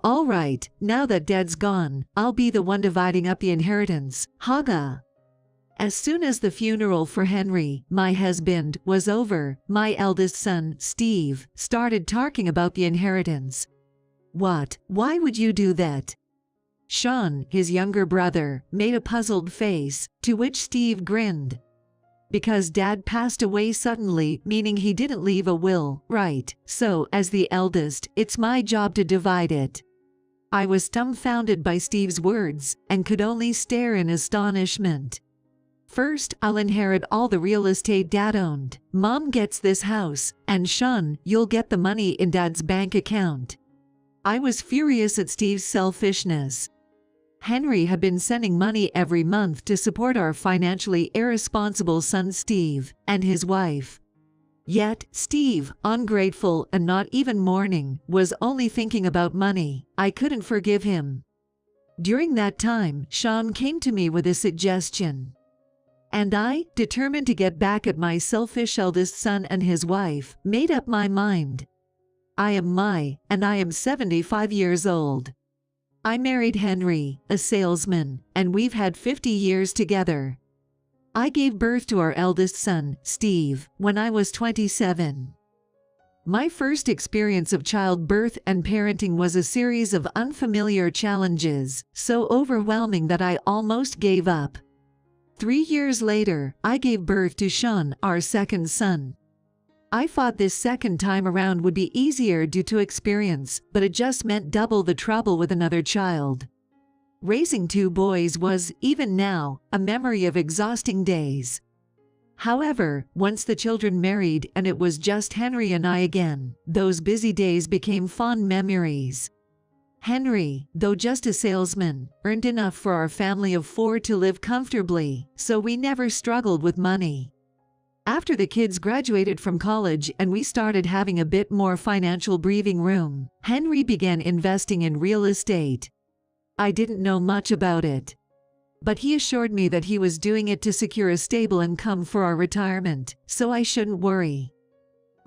All right, now that Dad's gone, I'll be the one dividing up the inheritance. Haga. As soon as the funeral for Henry, my husband, was over, my eldest son, Steve, started talking about the inheritance. What? Why would you do that? Sean, his younger brother, made a puzzled face, to which Steve grinned. Because Dad passed away suddenly, meaning he didn't leave a will, right? So, as the eldest, it's my job to divide it. I was dumbfounded by Steve's words, and could only stare in astonishment. First, I'll inherit all the real estate Dad owned. Mom gets this house, and Sean, you'll get the money in Dad's bank account. I was furious at Steve's selfishness. Henry had been sending money every month to support our financially irresponsible son Steve and his wife. Yet, Steve, ungrateful and not even mourning, was only thinking about money. I couldn't forgive him. During that time, Sean came to me with a suggestion. And I, determined to get back at my selfish eldest son and his wife, made up my mind. I am 75 years old. I married Henry, a salesman, and we've had 50 years together. I gave birth to our eldest son, Steve, when I was 27. My first experience of childbirth and parenting was a series of unfamiliar challenges, so overwhelming that I almost gave up. 3 years later, I gave birth to Sean, our second son. I thought this second time around would be easier due to experience, but it just meant double the trouble with another child. Raising 2 boys was, even now, a memory of exhausting days. However, once the children married and it was just Henry and I again, those busy days became fond memories. Henry, though just a salesman, earned enough for our family of 4 to live comfortably, so we never struggled with money. After the kids graduated from college and we started having a bit more financial breathing room, Henry began investing in real estate. I didn't know much about it, but he assured me that he was doing it to secure a stable income for our retirement, so I shouldn't worry.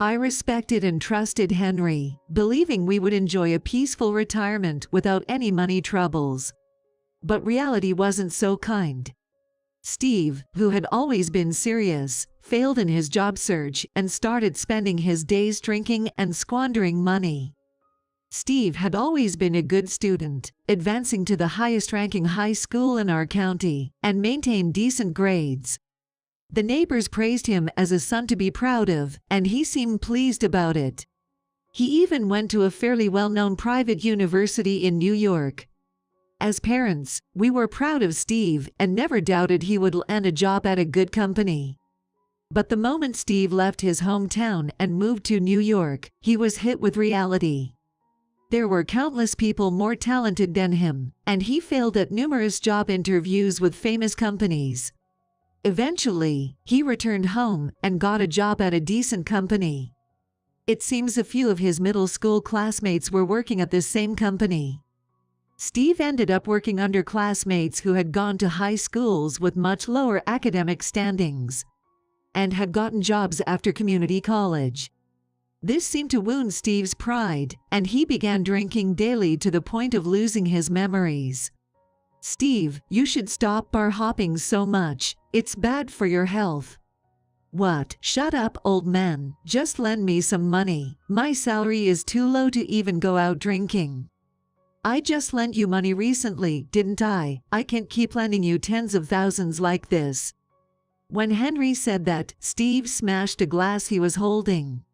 I respected and trusted Henry, believing we would enjoy a peaceful retirement without any money troubles. But reality wasn't so kind. Steve, who had always been serious, failed in his job search and started spending his days drinking and squandering money. Steve had always been a good student, advancing to the highest-ranking high school in our county, and maintained decent grades. The neighbors praised him as a son to be proud of, and he seemed pleased about it. He even went to a fairly well-known private university in New York. As parents, we were proud of Steve and never doubted he would land a job at a good company. But the moment Steve left his hometown and moved to New York, he was hit with reality. There were countless people more talented than him, and he failed at numerous job interviews with famous companies. Eventually, he returned home and got a job at a decent company. It seems a few of his middle school classmates were working at this same company. Steve ended up working under classmates who had gone to high schools with much lower academic standings and had gotten jobs after community college. This seemed to wound Steve's pride, and he began drinking daily to the point of losing his memories. "Steve, you should stop bar hopping so much. It's bad for your health." "What? Shut up, old man. Just lend me some money. My salary is too low to even go out drinking." "I just lent you money recently, didn't I? I can't keep lending you tens of thousands like this." When Henry said that, Steve smashed a glass he was holding.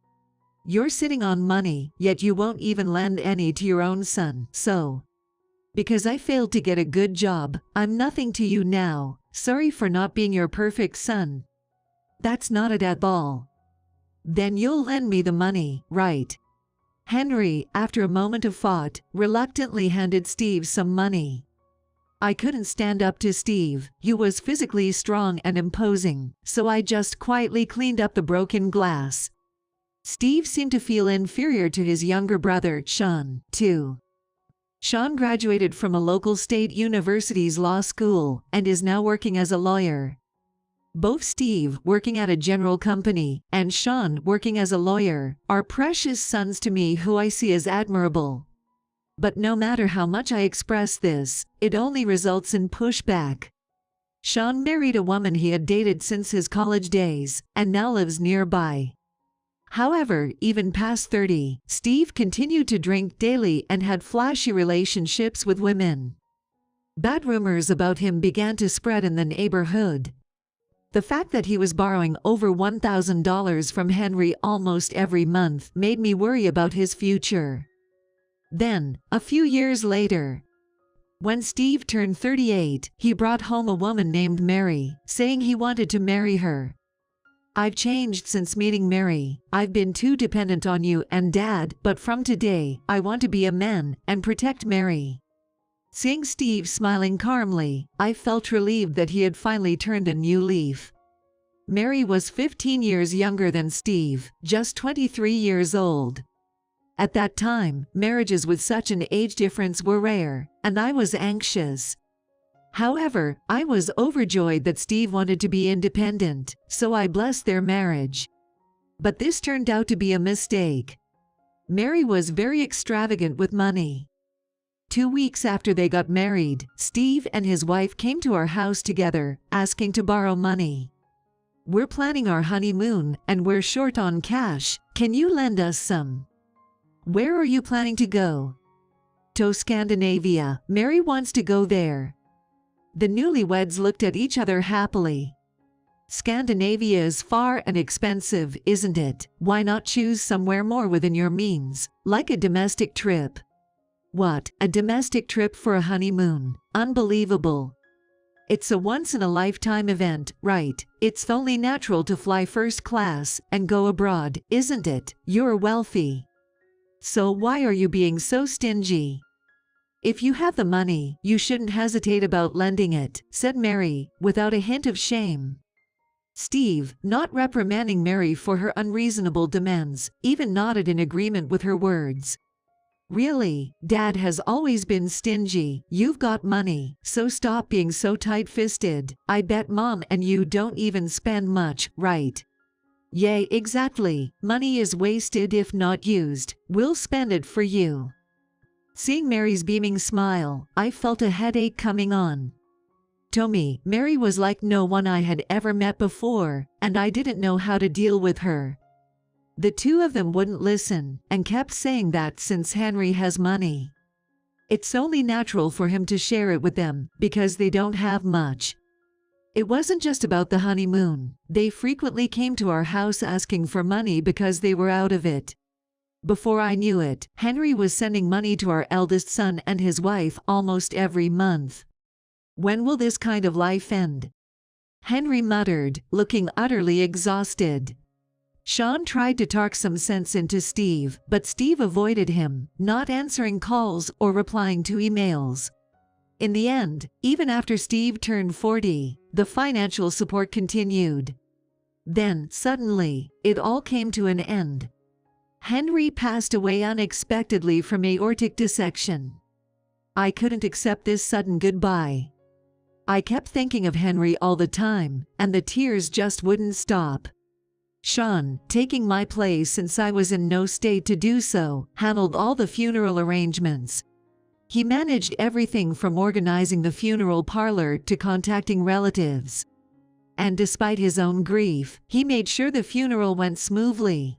"You're sitting on money, yet you won't even lend any to your own son, so because I failed to get a good job, I'm nothing to you now. Sorry for not being your perfect son." "That's not it at all." "Then you'll lend me the money, right?" Henry, after a moment of thought, reluctantly handed Steve some money. I couldn't stand up to Steve, who was physically strong and imposing, so I just quietly cleaned up the broken glass. Steve seemed to feel inferior to his younger brother, Sean, too. Sean graduated from a local state university's law school and is now working as a lawyer. Both Steve, working at a general company, and Sean, working as a lawyer, are precious sons to me who I see as admirable. but no matter how much I express this, it only results in pushback. Sean married a woman he had dated since his college days, and now lives nearby. However, even past 30, Steve continued to drink daily and had flashy relationships with women. Bad rumors about him began to spread in the neighborhood. The fact that he was borrowing over $1,000 from Henry almost every month made me worry about his future. Then, a few years later, when Steve turned 38, he brought home a woman named Mary, saying he wanted to marry her. "I've changed since meeting Mary. I've been too dependent on you and Dad, but from today, I want to be a man and protect Mary." Seeing Steve smiling calmly, I felt relieved that he had finally turned a new leaf. Mary was 15 years younger than Steve, just 23 years old. At that time, marriages with such an age difference were rare, and I was anxious. However, I was overjoyed that Steve wanted to be independent, so I blessed their marriage. But this turned out to be a mistake. Mary was very extravagant with money. 2 weeks after they got married, Steve and his wife came to our house together, asking to borrow money. "We're planning our honeymoon, and we're short on cash. Can you lend us some?" "Where are you planning to go?" "To Scandinavia. Mary wants to go there." The newlyweds looked at each other happily. Scandinavia is far and expensive, isn't it? Why not choose somewhere more within your means, like a domestic trip? What, a domestic trip for a honeymoon? Unbelievable. It's a once-in-a-lifetime event, right? It's only natural to fly first class and go abroad, isn't it? You're wealthy. So why are you being so stingy? "If you have the money, you shouldn't hesitate about lending it," said Mary, without a hint of shame. Steve, not reprimanding Mary for her unreasonable demands, even nodded in agreement with her words. "Really, Dad has always been stingy. You've got money, so stop being so tight-fisted. I bet Mom and you don't even spend much, right?" "Yeah, exactly. Money is wasted if not used. We'll spend it for you." Seeing Mary's beaming smile, I felt a headache coming on. To me, Mary was like no one I had ever met before, and I didn't know how to deal with her. The two of them wouldn't listen, and kept saying that since Henry has money, it's only natural for him to share it with them, because they don't have much. It wasn't just about the honeymoon. They frequently came to our house asking for money because they were out of it. Before I knew it, Henry was sending money to our eldest son and his wife almost every month. "When will this kind of life end?" Henry muttered, looking utterly exhausted. Sean tried to talk some sense into Steve, but Steve avoided him, not answering calls or replying to emails. In the end, even after Steve turned 40, the financial support continued. Then, suddenly, it all came to an end. Henry passed away unexpectedly from aortic dissection. I couldn't accept this sudden goodbye. I kept thinking of Henry all the time, and the tears just wouldn't stop. Sean, taking my place since I was in no state to do so, handled all the funeral arrangements. He managed everything from organizing the funeral parlor to contacting relatives. And despite his own grief, he made sure the funeral went smoothly.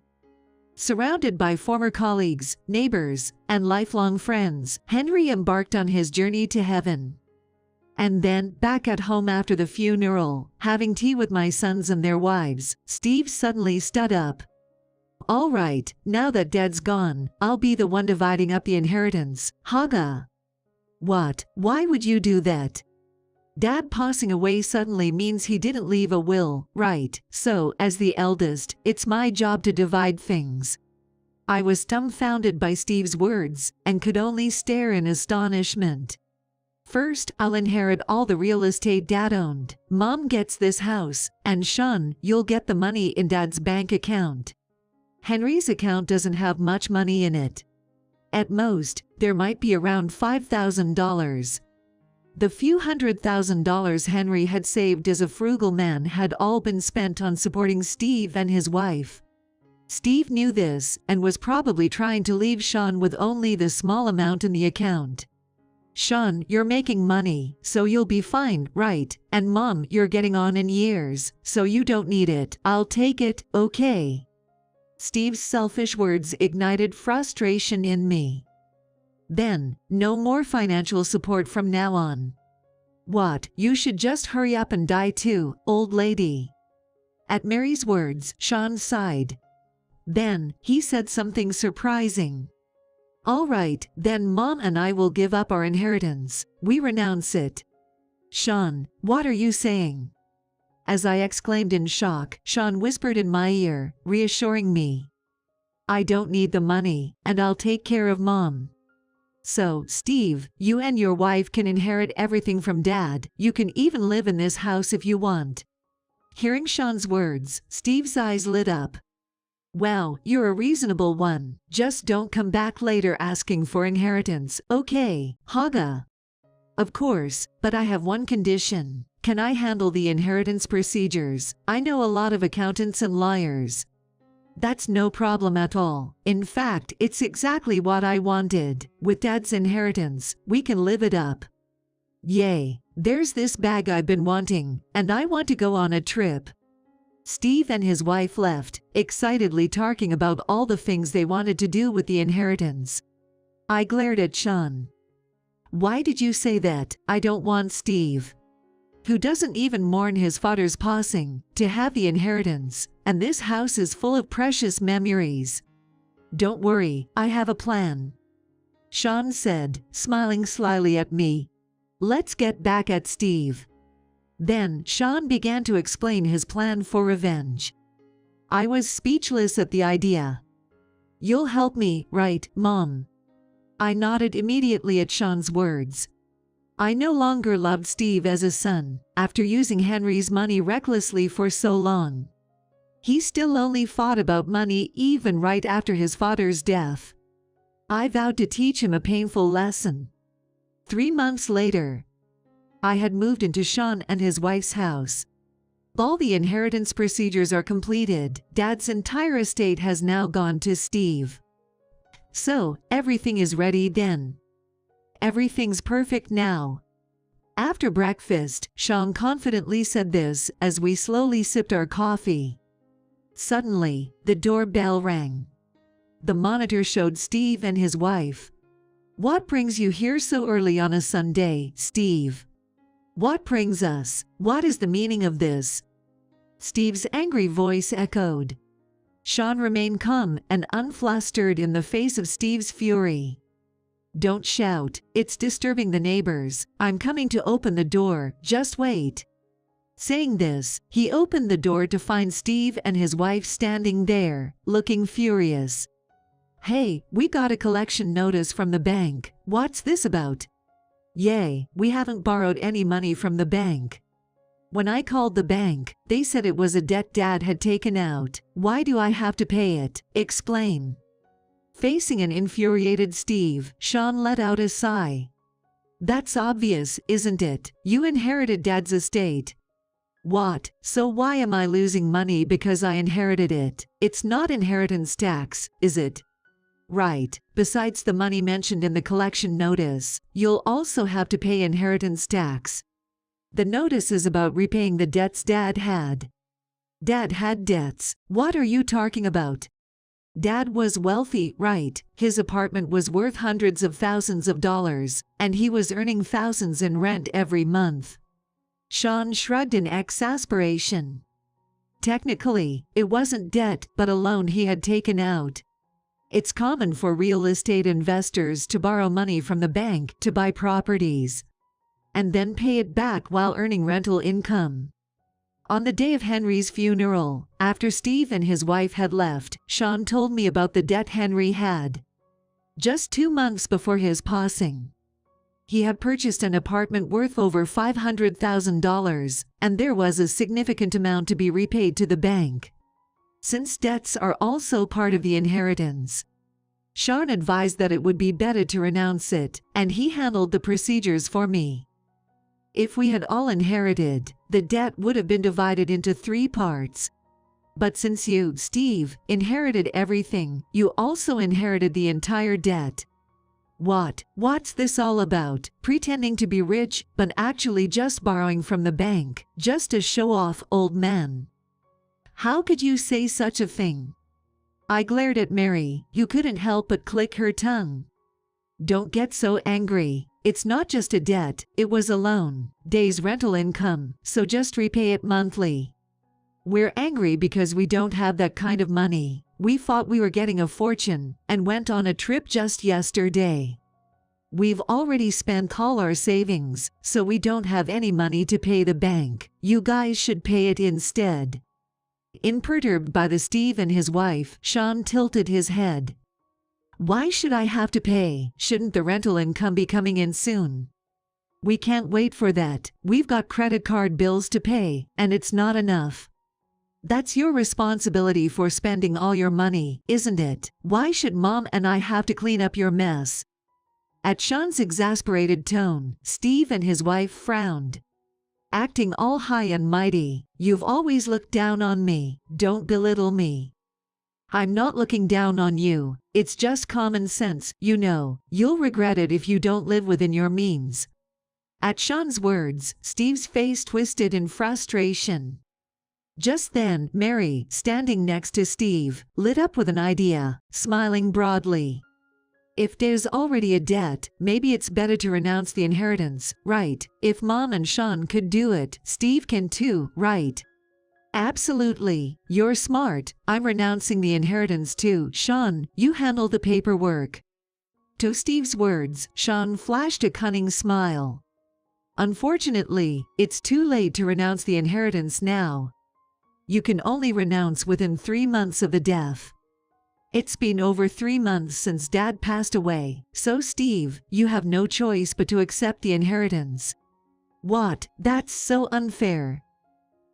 Surrounded by former colleagues, neighbors, and lifelong friends, Henry embarked on his journey to heaven. And then, back at home after the funeral, having tea with my sons and their wives, Steve suddenly stood up. "All right, now that Dad's gone, I'll be the one dividing up the inheritance, Haga." "What? Why would you do that?" "Dad passing away suddenly means he didn't leave a will, right? So, as the eldest, it's my job to divide things." I was dumbfounded by Steve's words, and could only stare in astonishment. "First, I'll inherit all the real estate Dad owned. Mom gets this house, and Sean, you'll get the money in Dad's bank account. Henry's account doesn't have much money in it. At most, there might be around $5,000. The few $100,000 Henry had saved as a frugal man had all been spent on supporting Steve and his wife. Steve knew this and was probably trying to leave Sean with only the small amount in the account. Sean, you're making money, so you'll be fine, right? And Mom, you're getting on in years, so you don't need it. I'll take it, okay? Steve's selfish words ignited frustration in me. Then, no more financial support from now on. What, you should just hurry up and die too, old lady. At Mary's words, Sean sighed. Then, he said something surprising. All right, then Mom and I will give up our inheritance. We renounce it. Sean, what are you saying? As I exclaimed in shock, Sean whispered in my ear, reassuring me. I don't need the money, and I'll take care of Mom. So, Steve, you and your wife can inherit everything from Dad. You can even live in this house if you want. Hearing Sean's words, Steve's eyes lit up. Well, you're a reasonable one. Just don't come back later asking for inheritance, okay, Haga? Of course, but I have one condition. Can I handle the inheritance procedures? I know a lot of accountants and lawyers. That's no problem at all. In fact, it's exactly what I wanted. With Dad's inheritance, we can live it up. Yay, there's this bag I've been wanting, and I want to go on a trip. Steve and his wife left, excitedly talking about all the things they wanted to do with the inheritance. I glared at Sean. Why did you say that? I don't want Steve, who doesn't even mourn his father's passing, to have the inheritance, and this house is full of precious memories. Don't worry, I have a plan. Sean said, smiling slyly at me. Let's get back at Steve. Then, Sean began to explain his plan for revenge. I was speechless at the idea. You'll help me, right, Mom? I nodded immediately at Sean's words. I no longer loved Steve as a son, after using Henry's money recklessly for so long. He still only thought about money even right after his father's death. I vowed to teach him a painful lesson. 3 months later, I had moved into Sean and his wife's house. All the inheritance procedures are completed. Dad's entire estate has now gone to Steve. So, everything is ready then. Everything's perfect now. After breakfast, Sean confidently said this as we slowly sipped our coffee. Suddenly, the doorbell rang. The monitor showed Steve and his wife. What brings you here so early on a Sunday, Steve? What brings us? What is the meaning of this? Steve's angry voice echoed. Sean remained calm and unflustered in the face of Steve's fury. Don't shout, it's disturbing the neighbors. I'm coming to open the door, just wait. Saying this, he opened the door to find Steve and his wife standing there, looking furious. Hey, we got a collection notice from the bank. What's this about? Yay, we haven't borrowed any money from the bank. When I called the bank, they said it was a debt Dad had taken out. Why do I have to pay it? Explain. Facing an infuriated Steve, Sean let out a sigh. That's obvious, isn't it? You inherited Dad's estate. What? So why am I losing money because I inherited it? It's not inheritance tax, is it? Right. Besides the money mentioned in the collection notice, you'll also have to pay inheritance tax. The notice is about repaying the debts Dad had. Dad had debts. What are you talking about? Dad was wealthy, right? His apartment was worth hundreds of thousands of dollars, and he was earning thousands in rent every month. Sean shrugged in exasperation. Technically, it wasn't debt but a loan he had taken out. It's common for real estate investors to borrow money from the bank to buy properties, and then pay it back while earning rental income. On the day of Henry's funeral, after Steve and his wife had left, Sean told me about the debt Henry had. Just 2 months before his passing, he had purchased an apartment worth over $500,000, and there was a significant amount to be repaid to the bank. Since debts are also part of the inheritance, Sean advised that it would be better to renounce it, and he handled the procedures for me. If we had all inherited, the debt would have been divided into 3 parts. But since you, Steve, inherited everything, you also inherited the entire debt. What's this all about? Pretending to be rich, but actually just borrowing from the bank, just to show off, old man. How could you say such a thing? I glared at Mary, who couldn't help but click her tongue. Don't get so angry. It's not just a debt, it was a loan, days rental income, so just repay it monthly. We're angry because we don't have that kind of money. We thought we were getting a fortune, and went on a trip just yesterday. We've already spent all our savings, so we don't have any money to pay the bank. You guys should pay it instead. Imperturbed by the Steve and his wife, Sean tilted his head. Why should I have to pay? Shouldn't the rental income be coming in soon? We can't wait for that. We've got credit card bills to pay, and it's not enough. That's your responsibility for spending all your money, isn't it? Why should Mom and I have to clean up your mess? At Sean's exasperated tone, Steve and his wife frowned. Acting all high and mighty, you've always looked down on me. Don't belittle me. I'm not looking down on you. It's just common sense, you know. You'll regret it if you don't live within your means. At Sean's words, Steve's face twisted in frustration. Just then, Mary, standing next to Steve, lit up with an idea, smiling broadly. If there's already a debt, maybe it's better to renounce the inheritance, right? If Mom and Sean could do it, Steve can too, right? Absolutely. You're smart. I'm renouncing the inheritance too. Sean, you handle the paperwork. To Steve's words, Sean flashed a cunning smile. Unfortunately, it's too late to renounce the inheritance now. You can only renounce within 3 months of the death. It's been over 3 months since Dad passed away, so Steve, you have no choice but to accept the inheritance. What? That's so unfair.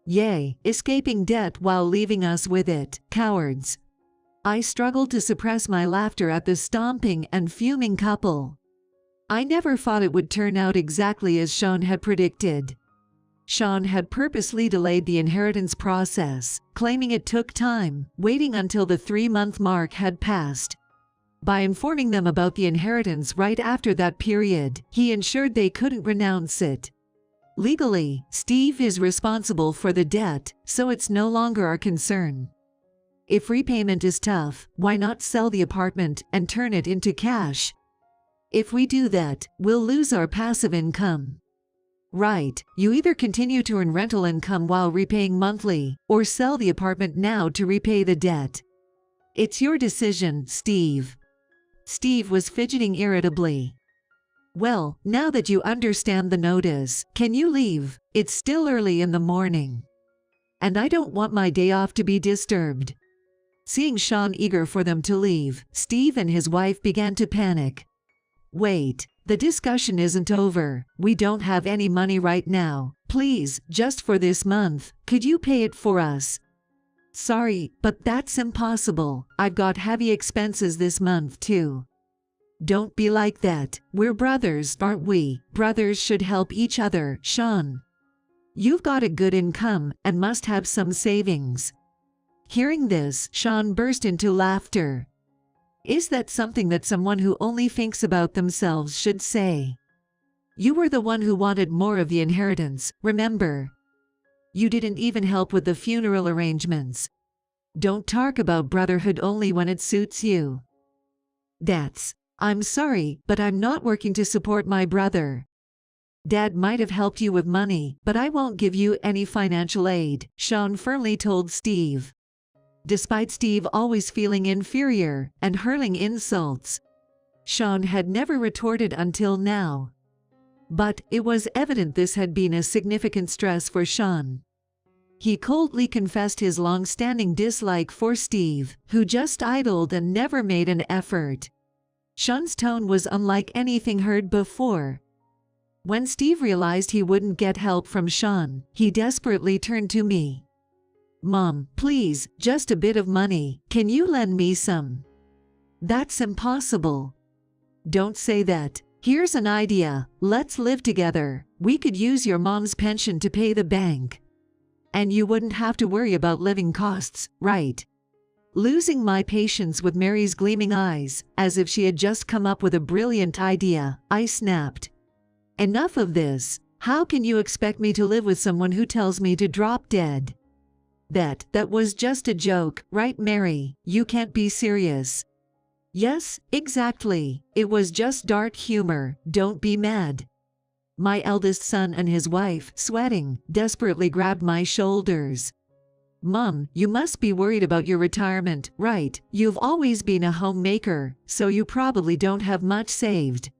Yay, escaping debt while leaving us with it, cowards. I struggled to suppress my laughter at the stomping and fuming couple. I never thought it would turn out exactly as Sean had predicted. Sean had purposely delayed the inheritance process, claiming it took time, waiting until the 3-month mark had passed. By informing them about the inheritance right after that period, he ensured they couldn't renounce it. Legally, Steve is responsible for the debt, so it's no longer our concern. If repayment is tough, why not sell the apartment and turn it into cash? If we do that, we'll lose our passive income. Right, you either continue to earn rental income while repaying monthly, or sell the apartment now to repay the debt. It's your decision, Steve. Steve was fidgeting irritably. Well, now that you understand the notice, can you leave? It's still early in the morning. And I don't want my day off to be disturbed. Seeing Sean eager for them to leave, Steve and his wife began to panic. Wait. The discussion isn't over. We don't have any money right now. Please, just for this month, could you pay it for us? Sorry, but that's impossible. I've got heavy expenses this month too. Don't be like that. We're brothers, aren't we? Brothers should help each other, Sean. You've got a good income and must have some savings. Hearing this, Sean burst into laughter. Is that something that someone who only thinks about themselves should say? You were the one who wanted more of the inheritance, remember? You didn't even help with the funeral arrangements. Don't talk about brotherhood only when it suits you. I'm sorry, but I'm not working to support my brother. Dad might have helped you with money, but I won't give you any financial aid, Sean firmly told Steve. Despite Steve always feeling inferior and hurling insults, Sean had never retorted until now. But it was evident this had been a significant stress for Sean. He coldly confessed his long-standing dislike for Steve, who just idled and never made an effort. Sean's tone was unlike anything heard before. When Steve realized he wouldn't get help from Sean, he desperately turned to me. Mom, please, just a bit of money. Can you lend me some? That's impossible. Don't say that. Here's an idea. Let's live together. We could use your mom's pension to pay the bank. And you wouldn't have to worry about living costs, right? Losing my patience with Mary's gleaming eyes, as if she had just come up with a brilliant idea, I snapped. Enough of this. How can you expect me to live with someone who tells me to drop dead? That was just a joke, right, Mary? You can't be serious. Yes, exactly. It was just dark humor. Don't be mad. My eldest son and his wife, sweating, desperately grabbed my shoulders. Mom, you must be worried about your retirement, right? You've always been a homemaker, so you probably don't have much saved.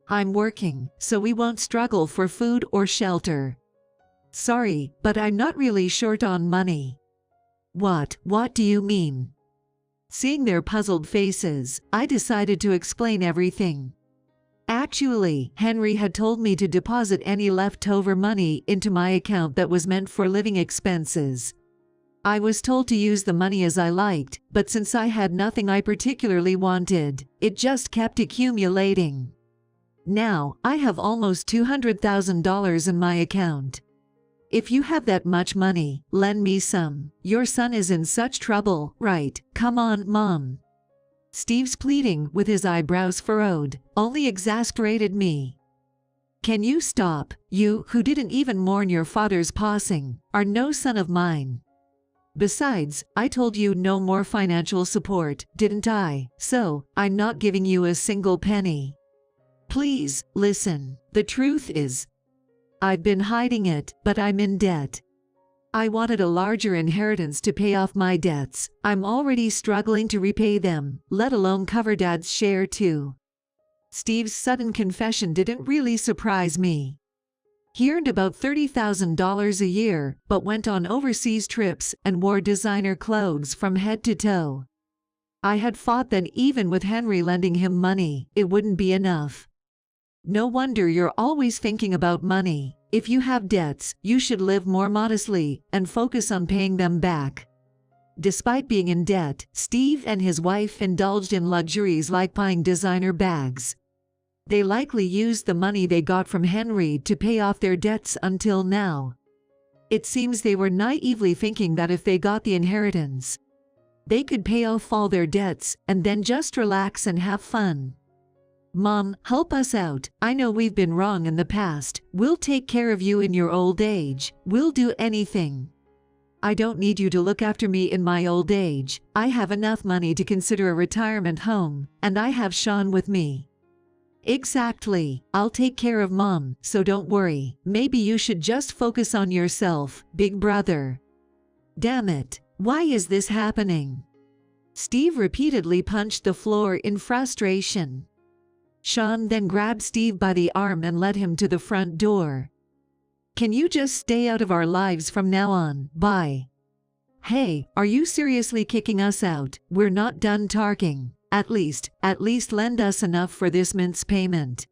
I'm working, so we won't struggle for food or shelter. Sorry, but I'm not really short on money. What do you mean? Seeing their puzzled faces, I decided to explain everything. Actually, Henry had told me to deposit any leftover money into my account that was meant for living expenses. I was told to use the money as I liked, but since I had nothing I particularly wanted, it just kept accumulating. Now, I have almost $200,000 in my account. If you have that much money, lend me some. Your son is in such trouble, right? Come on, Mom. Steve's pleading, with his eyebrows furrowed, only exasperated me. Can you stop? You, who didn't even mourn your father's passing, are no son of mine. Besides, I told you no more financial support, didn't I? So, I'm not giving you a single penny. Please, listen. The truth is, I've been hiding it, but I'm in debt. I wanted a larger inheritance to pay off my debts. I'm already struggling to repay them, let alone cover Dad's share too. Steve's sudden confession didn't really surprise me. He earned about $30,000 a year, but went on overseas trips and wore designer clothes from head to toe. I had thought that even with Henry lending him money, it wouldn't be enough. No wonder you're always thinking about money. If you have debts, you should live more modestly and focus on paying them back. Despite being in debt, Steve and his wife indulged in luxuries like buying designer bags. They likely used the money they got from Henry to pay off their debts until now. It seems they were naively thinking that if they got the inheritance, they could pay off all their debts and then just relax and have fun. Mom, help us out. I know we've been wrong in the past. We'll take care of you in your old age. We'll do anything. I don't need you to look after me in my old age. I have enough money to consider a retirement home, and I have Sean with me. Exactly. I'll take care of Mom, so don't worry. Maybe you should just focus on yourself, big brother. Damn it. Why is this happening? Steve repeatedly punched the floor in frustration. Sean then grabbed Steve by the arm and led him to the front door. Can you just stay out of our lives from now on? Bye. Hey, are you seriously kicking us out? We're not done talking. At least lend us enough for this month's payment.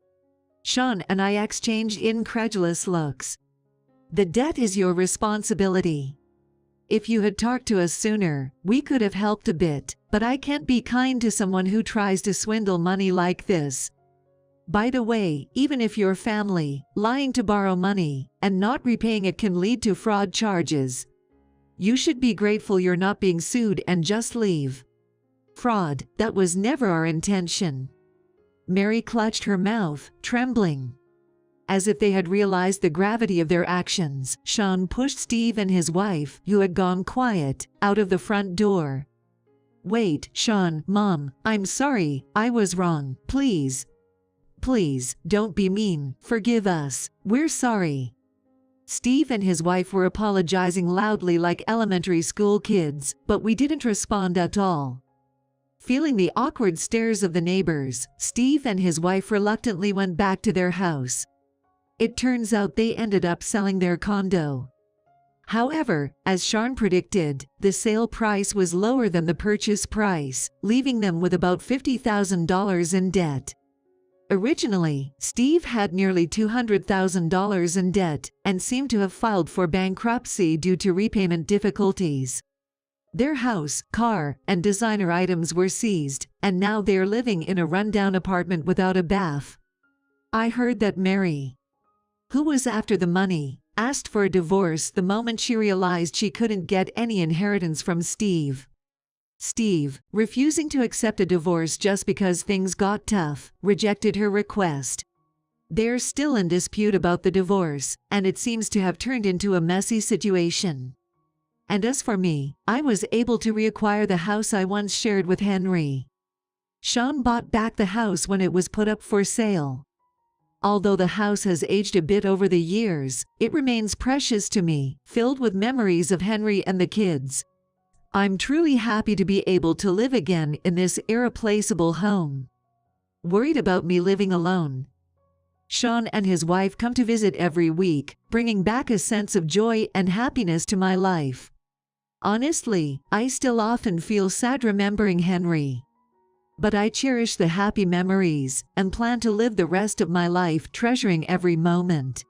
Sean and I exchanged incredulous looks. The debt is your responsibility. If you had talked to us sooner, we could have helped a bit, but I can't be kind to someone who tries to swindle money like this. By the way, even if you're family, lying to borrow money and not repaying it can lead to fraud charges. You should be grateful you're not being sued and just leave. Fraud, that was never our intention. Mary clutched her mouth, trembling. As if they had realized the gravity of their actions, Sean pushed Steve and his wife, who had gone quiet, out of the front door. Wait, Sean, Mom, I'm sorry, I was wrong, please. Please, don't be mean, forgive us, we're sorry. Steve and his wife were apologizing loudly like elementary school kids, but we didn't respond at all. Feeling the awkward stares of the neighbors, Steve and his wife reluctantly went back to their house. It turns out they ended up selling their condo. However, as Sean predicted, the sale price was lower than the purchase price, leaving them with about $50,000 in debt. Originally, Steve had nearly $200,000 in debt and seemed to have filed for bankruptcy due to repayment difficulties. Their house, car, and designer items were seized, and now they are living in a rundown apartment without a bath. I heard that Mary, who was after the money, asked for a divorce the moment she realized she couldn't get any inheritance from Steve. Steve, refusing to accept a divorce just because things got tough, rejected her request. They're still in dispute about the divorce, and it seems to have turned into a messy situation. And as for me, I was able to reacquire the house I once shared with Henry. Sean bought back the house when it was put up for sale. Although the house has aged a bit over the years, it remains precious to me, filled with memories of Henry and the kids. I'm truly happy to be able to live again in this irreplaceable home. Worried about me living alone? Sean and his wife come to visit every week, bringing back a sense of joy and happiness to my life. Honestly, I still often feel sad remembering Henry. But I cherish the happy memories and plan to live the rest of my life treasuring every moment.